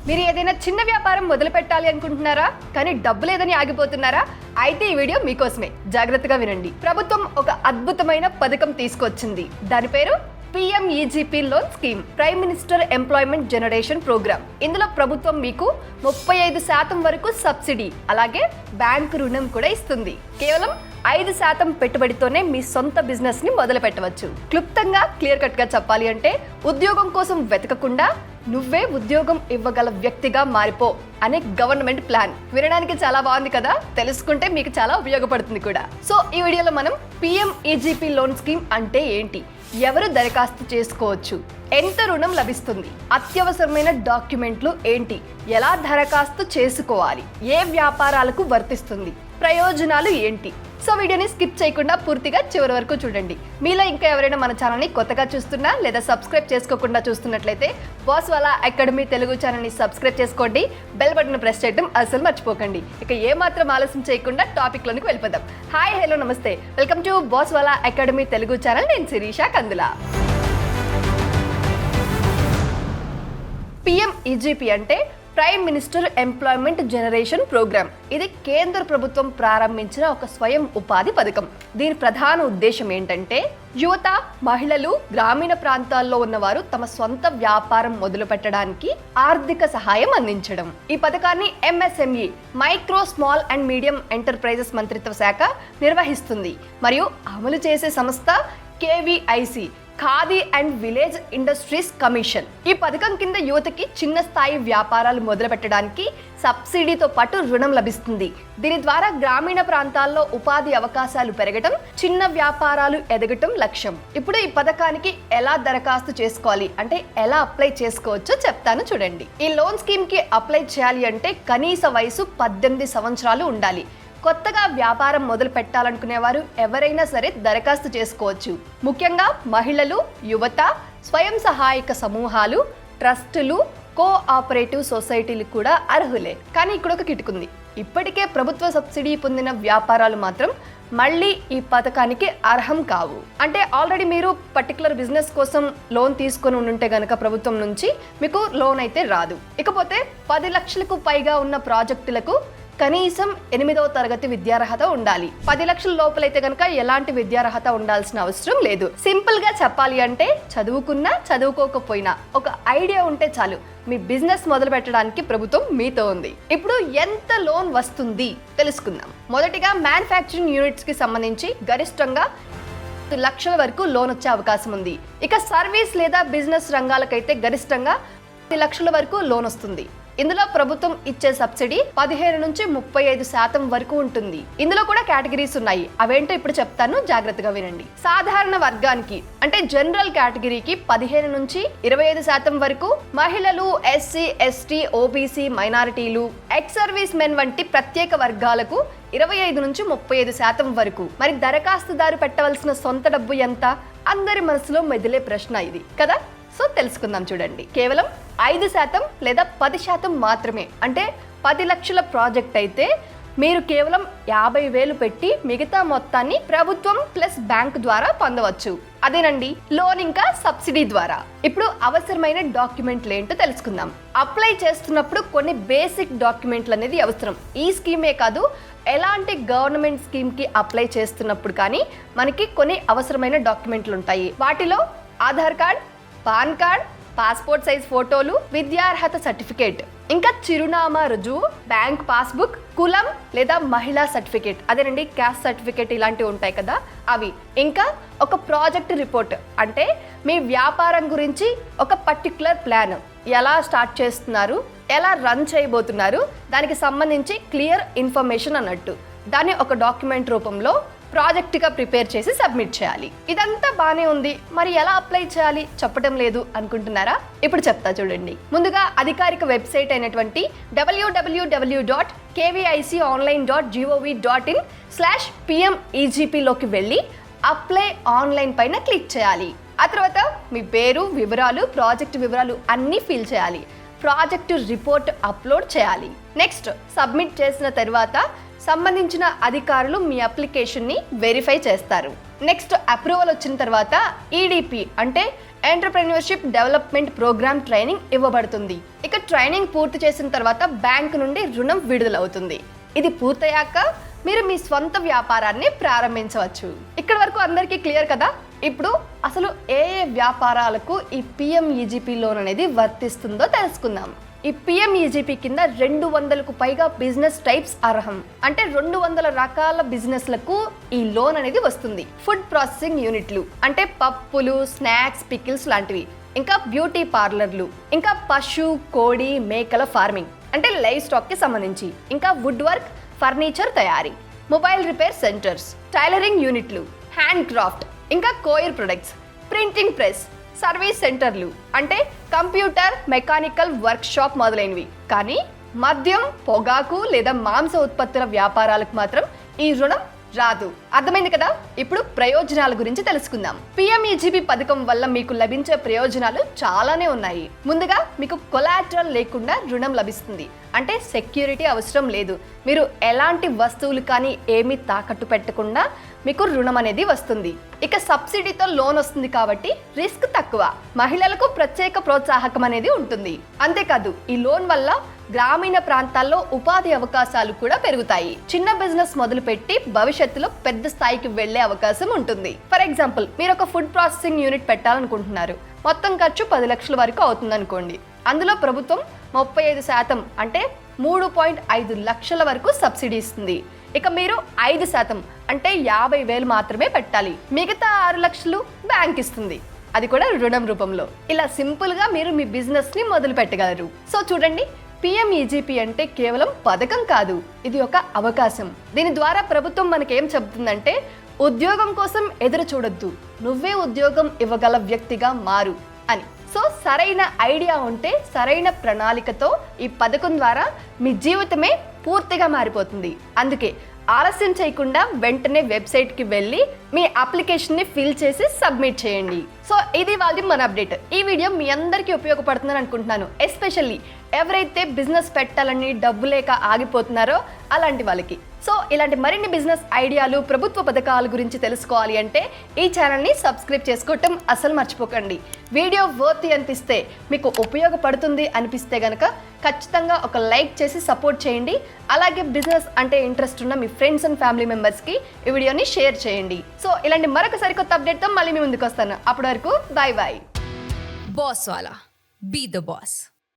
మీరు ఏదైనా చిన్న వ్యాపారం మొదలు పెట్టాలి అనుకుంటున్నారా కానీ డబ్బు లేదని ఆగిపోతున్నారా? అయితే ఈ వీడియో మీకోసమే. జాగ్రత్తగా వినండి. ప్రభుత్వం ఒక అద్భుతమైన పథకం తీసుకొచ్చింది. దాని పేరు PMEGP loan scheme, prime minister employment generation programme. ఇందులో ప్రభుత్వం మీకు 35% వరకు సబ్సిడీ, అలాగే బ్యాంకు రుణం కూడా ఇస్తుంది. కేవలం 5% పెట్టుబడితోనే మీ సొంత బిజినెస్ ని మొదలు పెట్టవచ్చు. క్లుప్తంగా క్లియర్ కట్ గా చెప్పాలి అంటే, ఉద్యోగం కోసం వెతకకుండా నువ్వే ఉద్యోగం ఇవ్వగల వ్యక్తిగా మారిపో అనే గవర్నమెంట్ ప్లాన్. వినడానికి చాలా బాగుంది కదా, తెలుసుకుంటే మీకు చాలా ఉపయోగపడుతుంది కూడా. సో ఈ వీడియోలో మనం PMEGP లోన్ స్కీమ్ అంటే ఏంటి, ఎవరు దరఖాస్తు చేసుకోవచ్చు, ఎంత రుణం లభిస్తుంది, అత్యవసరమైన డాక్యుమెంట్లు ఏంటి, ఎలా దరఖాస్తు చేసుకోవాలి, ఏ వ్యాపారాలకు వర్తిస్తుంది, ప్రయోజనాలు ఏంటి. సో వీడియోని స్కిప్ చేయకుండా పూర్తిగా చివరి వరకు చూడండి. మీలో ఇంకా ఎవరైనా మన ఛానల్ని కొత్తగా చూస్తున్నా లేదా సబ్స్క్రైబ్ చేసుకోకుండా చూస్తున్నట్లయితే బాస్ వాలా అకాడమీ తెలుగు ఛానల్ని సబ్స్క్రైబ్ చేసుకోండి, బెల్ బటన్ ప్రెస్ చేయడం అసలు మర్చిపోకండి. ఇక ఏమాత్రం ఆలస్యం చేయకుండా టాపిక్లోనికి వెళ్ళిపోదాం. హాయ్, హలో, నమస్తే, welcome to Boss Wala Academy Telugu channel. నేను శిరీష కందుల. PMEGP అంటే prime minister employment generation programme. ఇది కేంద్ర ప్రభుత్వం ప్రారంభించిన ఒక స్వయం ఉపాధి పథకం. దీని ప్రధాన ఉద్దేశం ఏంటంటే, యువత, మహిళలు, గ్రామీణ ప్రాంతాల్లో ఉన్నవారు తమ సొంత వ్యాపారం మొదలు పెట్టడానికి ఆర్థిక సహాయం అందించడం. ఈ పథకాన్ని MSME, micro, small and medium enterprises మంత్రిత్వ శాఖ నిర్వహిస్తుంది మరియు అమలు చేసే సంస్థ KVIC, khadi and village industries commission. ఈ పథకం కింద యువతకి చిన్న స్థాయి వ్యాపారాలు మొదలు పెట్టడానికి సబ్సిడీతో పాటు రుణం లభిస్తుంది. దీని ద్వారా గ్రామీణ ప్రాంతాల్లో ఉపాధి అవకాశాలు పెరగడం, చిన్న వ్యాపారాలు ఎదగటం లక్ష్యం. ఇప్పుడు ఈ పథకానికి ఎలా దరఖాస్తు చేసుకోవాలి అంటే, ఎలా అప్లై చేసుకోవచ్చో చెప్తాను చూడండి. ఈ లోన్ స్కీమ్ కి అప్లై చేయాలి అంటే కనీస వయసు 18 సంవత్సరాలు ఉండాలి. కొత్తగా వ్యాపారం మొదలు పెట్టాలనుకునేవారు ఎవరైనా సరే దరఖాస్తు చేసుకోవచ్చు. ముఖ్యంగా మహిళలు, యువత, స్వయం సహాయక సమూహాలు, ట్రస్టులు, కోఆపరేటివ్ సొసైటీలు కూడా అర్హులే. కానీ ఇక్కడ ఒక కిటుకుంది. ఇప్పటికే ప్రభుత్వ సబ్సిడీ పొందిన వ్యాపారాలు మాత్రం మళ్ళీ ఈ పథకానికి అర్హం కావు. అంటే ఆల్రెడీ మీరు పర్టికులర్ బిజినెస్ కోసం లోన్ తీసుకొని ఉంటే గనక ప్రభుత్వం నుంచి మీకు లోన్ అయితే రాదు. ఇకపోతే 10 లక్షలకు పైగా ఉన్న ప్రాజెక్టులకు కనీసం 8వ తరగతి విద్యార్హత ఉండాలి. 10 లక్షల లోపలైతే కనుక ఎలాంటి విద్యార్హత ఉండాల్సిన అవసరం లేదు. సింపుల్ గా చెప్పాలి అంటే, చదువుకున్నా చదువుకోకపోయినా ఒక ఐడియా ఉంటే చాలు, మీ బిజినెస్ మొదలు పెట్టడానికి ప్రభుత్వం మీతో ఉంది. ఇప్పుడు ఎంత లోన్ వస్తుంది తెలుసుకుందాం. మొదటిగా మ్యానుఫ్యాక్చరింగ్ యూనిట్స్ కి సంబంధించి గరిష్టంగా 10 లక్షల వరకు లోన్ వచ్చే అవకాశం ఉంది. ఇక సర్వీస్ లేదా బిజినెస్ రంగాలకైతే గరిష్టంగా 10 లక్షల వరకు లోన్ వస్తుంది. ఇందులో ప్రభుత్వం ఇచ్చే సబ్సిడీ 15 నుంచి 35% వరకు ఉంటుంది. ఇందులో కూడా కేటగిరీస్ ఉన్నాయి. అవేంటో ఇప్పుడు చెప్తాను, జాగ్రత్తగా వినండి. సాధారణ వర్గానికి అంటే జనరల్ కేటగిరీకి 15 నుంచి 25% వరకు, మహిళలు, SC, ST, OBC, మైనారిటీలు, ఎక్స్ సర్వీస్ మెన్ వంటి ప్రత్యేక వర్గాలకు 25 నుంచి 35% వరకు. మరి దరఖాస్తుదారు పెట్టవలసిన సొంత డబ్బు ఎంత? అందరి మనసులో మెదిలే ప్రశ్న ఇది కదా. సో తెలుసుకుందాం చూడండి. కేవలం 5% లేదా 10% మాత్రమే. అంటే 10 లక్షల ప్రాజెక్ట్ అయితే మీరు కేవలం 50,000 పెట్టి మిగతా మొత్తాన్ని ప్రభుత్వం ప్లస్ బ్యాంక్ ద్వారా పొందవచ్చు. అదేనండి లోన్ ఇంకా సబ్సిడీ ద్వారా. ఇప్పుడు అవసరమైన డాక్యుమెంట్లు ఏంటో తెలుసుకుందాం. అప్లై చేస్తున్నప్పుడు కొన్ని బేసిక్ డాక్యుమెంట్లు అనేది అవసరం. ఈ స్కీమే కాదు, ఎలాంటి గవర్నమెంట్ స్కీమ్ కి అప్లై చేస్తున్నప్పుడు కానీ మనకి కొన్ని అవసరమైన డాక్యుమెంట్లు ఉంటాయి. వాటిలో Aadhaar card, pan card, passport size ఫోటోలు, విద్యార్హత సర్టిఫికేట్, ఇంకా చిరునామా రుజువు, బ్యాంక్ పాస్బుక్, కులం లేదా మహిళా సర్టిఫికేట్, అదేనండి క్యాస్ట్ సర్టిఫికేట్, ఇలాంటివి ఉంటాయి కదా అవి. ఇంకా ఒక ప్రాజెక్ట్ రిపోర్ట్, అంటే మీ వ్యాపారం గురించి ఒక పర్టికులర్ ప్లాన్, ఎలా స్టార్ట్ చేస్తున్నారు, ఎలా రన్ చేయబోతున్నారు, దానికి సంబంధించి క్లియర్ ఇన్ఫర్మేషన్ అన్నట్టు. దాన్ని ఒక డాక్యుమెంట్ రూపంలో ప్రాజెక్ట్గా ప్రిపేర్ చేసి సబ్మిట్ చేయాలి. ఇదంతా బాగానే ఉంది, మరి ఎలా అప్లై చేయాలి చెప్పడం లేదు అనుకుంటున్నారా? ఇప్పుడు చెప్తా చూడండి. ముందుగా అధికారిక వెబ్సైట్ అయినటువంటి www.kviconline.gov.in/PMEGP లోకి వెళ్ళి అప్లై ఆన్లైన్ పైన క్లిక్ చేయాలి. ఆ తర్వాత మీ పేరు, వివరాలు, ప్రాజెక్ట్ వివరాలు అన్నీ ఫిల్ చేయాలి. ప్రాజెక్టు రిపోర్ట్ అప్లోడ్ చేయాలి. నెక్స్ట్ సబ్మిట్ చేసిన తర్వాత సంబంధించిన అధికారులు మీ అప్లికేషన్ని వెరిఫై చేస్తారు. నెక్స్ట్ అప్రూవల్ వచ్చిన తర్వాత EDP అంటే ఎంటర్‌ప్రెన్యూర్‌షిప్ డెవలప్‌మెంట్ ప్రోగ్రామ్ ట్రైనింగ్ ఇవ్వబడుతుంది. ఇక ట్రైనింగ్ పూర్తి చేసిన తర్వాత బ్యాంకు నుండి రుణం విడుదలవుతుంది. ఇది పూర్తయ్యాక మీరు మీ స్వంత వ్యాపారాన్ని ప్రారంభించవచ్చు. ఇక్కడి వరకు అందరికీ క్లియర్ కదా? ఇప్పుడు అసలు ఏ వ్యాపారాలకు ఈ PMEGP లోన్ అనేది వర్తిస్తుందో తెలుసుకుందాం. ఈ PMEGP కింద 200కు పైగా బిజినెస్ టైప్స్ అర్హం. అంటే 200 రకాల బిజినెస్లకు ఈ లోన్ అనేది వస్తుంది. ఫుడ్ ప్రాసెసింగ్ యూనిట్లు అంటే పప్పులు, స్నాక్స్, పికిల్స్ లాంటివి, ఇంకా బ్యూటీ పార్లర్లు, ఇంకా పశు, కోడి, మేకల ఫార్మింగ్ అంటే లైవ్ స్టాక్ కి సంబంధించి, ఇంకా వుడ్ వర్క్, ఫర్నిచర్ తయారీ, మొబైల్ రిపేర్ సెంటర్స్, టైలరింగ్ యూనిట్లు, హ్యాండ్ క్రాఫ్ట్, ఇంకా coir products, printing press, service సెంటర్లు అంటే కంప్యూటర్, మెకానికల్ వర్క్ షాప్ మొదలైనవి. కానీ మద్యం, పొగాకు లేదా మాంస ఉత్పత్తుల వ్యాపారాలకు మాత్రం ఈ రుణం రాదు. అర్థమైంది కదా? ఇప్పుడు ప్రయోజనాల గురించి తెలుసుకుందాం. PMEGP పథకం వల్ల మీకు లభించే ప్రయోజనాలు చాలానే ఉన్నాయి. ముందుగా మీకు కొలాటరల్ లేకుండా రుణం లభిస్తుంది. అంటే సెక్యూరిటీ అవసరం లేదు. మీరు ఎలాంటి వస్తువులు కానీ ఏమీ తాకట్టు పెట్టకుండా మీకు రుణం అనేది వస్తుంది. ఇక సబ్సిడీతో లోన్ వస్తుంది కాబట్టి రిస్క్ తక్కువ. మహిళలకు ప్రత్యేక ప్రోత్సాహకం అనేది ఉంటుంది. అంతేకాదు ఈ లోన్ వల్ల గ్రామీణ ప్రాంతాల్లో ఉపాధి అవకాశాలు కూడా పెరుగుతాయి. చిన్న బిజినెస్ మొదలుపెట్టి భవిష్యత్తులో పెద్ద స్థాయికి వెళ్లే అవకాశం ఉంటుంది. ఫర్ ఎగ్జాంపుల్, మీరు ఒక ఫుడ్ ప్రాసెసింగ్ యూనిట్ పెట్టాలనుకుంటున్నారు. మొత్తం ఖర్చు 10 లక్షల వరకు అవుతుంది అనుకోండి. అందులో ప్రభుత్వం 35% అంటే 3.5 లక్షల వరకు సబ్సిడీ ఇస్తుంది. ఇక మీరు 5% అంటే 50,000 మాత్రమే పెట్టాలి. మిగతా 6 లక్షలు బ్యాంక్ ఇస్తుంది. అది కూడా రుణం రూపంలో. ఇలా సింపుల్ గా మీరు మీ బిజినెస్ ని మొదలు పెట్టగలరు. సో చూడండి, PMEGP అంటే కేవలం పథకం కాదు, ఇది ఒక అవకాశం. దీని ద్వారా ప్రభుత్వం మనకేం చెబుతుందంటే, ఉద్యోగం కోసం ఎదురు చూడొద్దు, నువ్వే ఉద్యోగం ఇవ్వగల వ్యక్తిగా మారు అని. సో సరైన ఐడియా ఉంటే, సరైన ప్రణాళికతో ఈ పథకం ద్వారా మీ జీవితమే పూర్తిగా మారిపోతుంది. అందుకే ఆలస్యం చేయకుండా వెంటనే వెబ్సైట్కి వెళ్ళి మీ అప్లికేషన్ని ఫిల్ చేసి సబ్మిట్ చేయండి. సో ఇది వాళ్ళది మన అప్డేట్. ఈ వీడియో మీ అందరికీ ఉపయోగపడుతుందని అనుకుంటున్నాను. ఎస్పెషల్లీ ఎవరైతే బిజినెస్ పెట్టాలని డబ్బు లేక ఆగిపోతున్నారో అలాంటి వాళ్ళకి. సో ఇలాంటి మరిన్ని బిజినెస్ ఐడియాలు, ప్రభుత్వ పథకాల గురించి తెలుసుకోవాలి అంటే ఈ ఛానల్ని సబ్స్క్రైబ్ చేసుకోవటం అసలు మర్చిపోకండి. వీడియో వర్త్ అనిపిస్తే, మీకు ఉపయోగపడుతుంది అనిపిస్తే గనక ఖచ్చితంగా ఒక లైక్ చేసి సపోర్ట్ చేయండి. అలాగే బిజినెస్ అంటే ఇంట్రెస్ట్ ఉన్న మీ ఫ్రెండ్స్ అండ్ ఫ్యామిలీ మెంబర్స్కి ఈ వీడియోని షేర్ చేయండి. సో ఇలాంటి మరొక సరికొత్త అప్డేట్తో మళ్ళీ మీ ముందుకు వస్తాను. అప్పటి వరకు bye bye. Boss Wala. Be the boss.